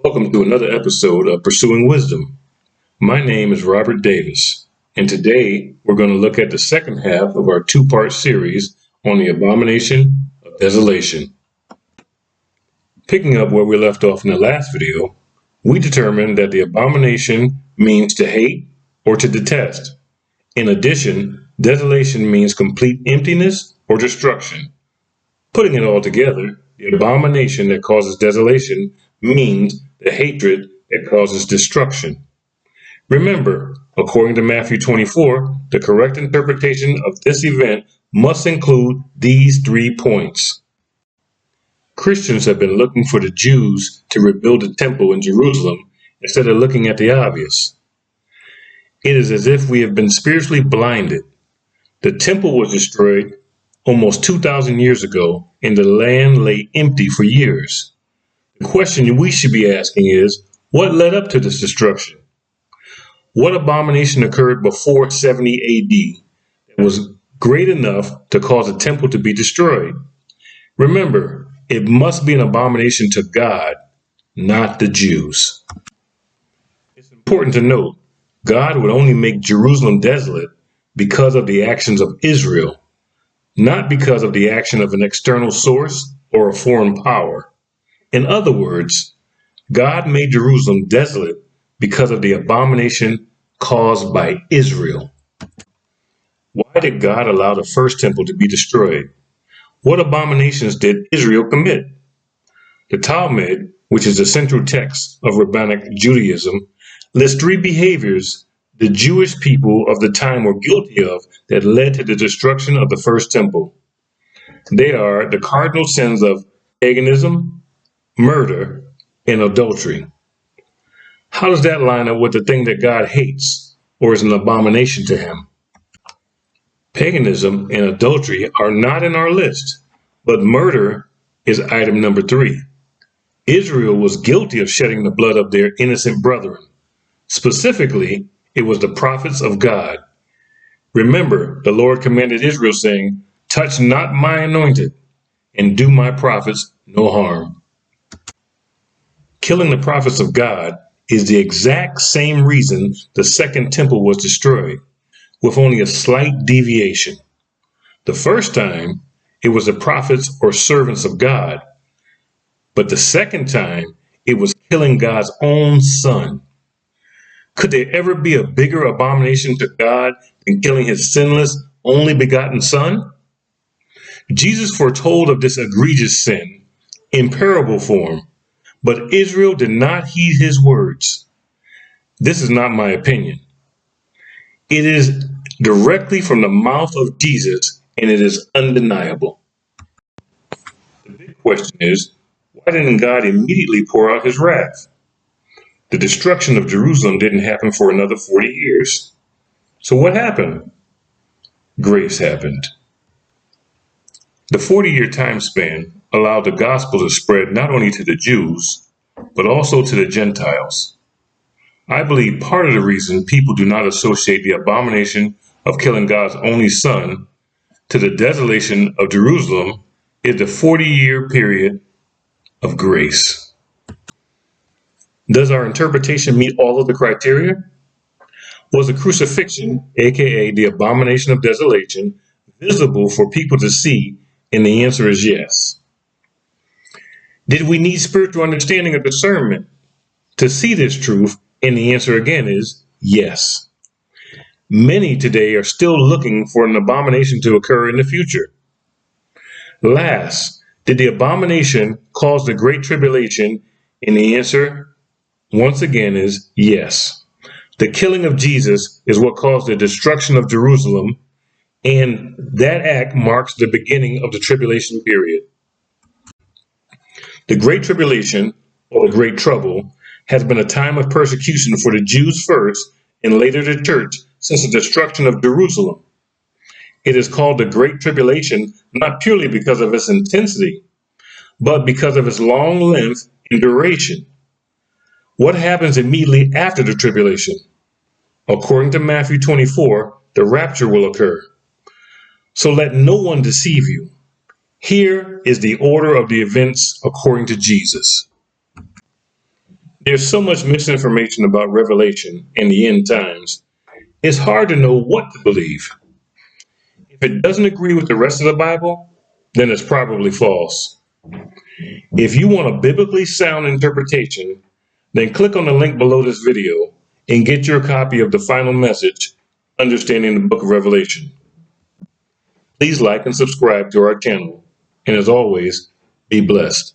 Welcome to another episode of Pursuing Wisdom. My name is Robert Davis, and today we're going to look at the second half of our two-part series on the Abomination of Desolation. Picking up where we left off in the last video, we determined that the abomination means to hate or to detest. In addition, desolation means complete emptiness or destruction. Putting it all together, the abomination that causes desolation means the hatred that causes destruction. Remember, according to Matthew 24, the correct interpretation of this event must include these 3 points. Christians have been looking for the Jews to rebuild the temple in Jerusalem instead of looking at the obvious. It is as if we have been spiritually blinded. The temple was destroyed almost 2,000 years ago, and the land lay empty for years. The question we should be asking is, what led up to this destruction? What abomination occurred before 70 AD that was great enough to cause a temple to be destroyed? Remember, it must be an abomination to God, not the Jews. It's important to note, God would only make Jerusalem desolate because of the actions of Israel, not because of the action of an external source or a foreign power. In other words, God made Jerusalem desolate because of the abomination caused by Israel. Why did God allow the first temple to be destroyed? What abominations did Israel commit? The Talmud, which is the central text of Rabbinic Judaism, lists 3 behaviors the Jewish people of the time were guilty of that led to the destruction of the first temple. They are the cardinal sins of paganism, murder, and adultery. How does that line up with the thing that God hates or is an abomination to him? Paganism and adultery are not in our list, but murder is item number 3. Israel was guilty of shedding the blood of their innocent brethren. Specifically, it was the prophets of God. Remember, the Lord commanded Israel, saying, "Touch not my anointed, and do my prophets no harm." Killing the prophets of God is the exact same reason the second temple was destroyed, with only a slight deviation. The first time, it was the prophets or servants of God, but the second time, it was killing God's own son. Could there ever be a bigger abomination to God than killing his sinless, only begotten son? Jesus foretold of this egregious sin in parable form, but Israel did not heed his words. This is not my opinion. It is directly from the mouth of Jesus, and it is undeniable. The big question is, why didn't God immediately pour out his wrath? The destruction of Jerusalem didn't happen for another 40 years. So what happened? Grace happened. The 40-year time span allowed the gospel to spread not only to the Jews, but also to the Gentiles. I believe part of the reason people do not associate the abomination of killing God's only son to the desolation of Jerusalem is the 40-year period of grace. Does our interpretation meet all of the criteria? Was the crucifixion, aka the abomination of desolation, visible for people to see? And the answer is yes. Did we need spiritual understanding or discernment to see this truth? And the answer again is yes. Many today are still looking for an abomination to occur in the future. Last, did the abomination cause the Great Tribulation? And the answer, once again, is yes. The killing of Jesus is what caused the destruction of Jerusalem, and that act marks the beginning of the tribulation period. The Great Tribulation, or the Great Trouble, has been a time of persecution for the Jews first, and later the church, since the destruction of Jerusalem. It is called the Great Tribulation not purely because of its intensity, but because of its long length and duration. What happens immediately after the tribulation? According to Matthew 24, the rapture will occur. So let no one deceive you. Here is the order of the events according to Jesus. There's so much misinformation about Revelation and the end times, it's hard to know what to believe. If it doesn't agree with the rest of the Bible, then it's probably false. If you want a biblically sound interpretation, then click on the link below this video and get your copy of the final message, Understanding the Book of Revelation. Please like and subscribe to our channel, and as always, be blessed.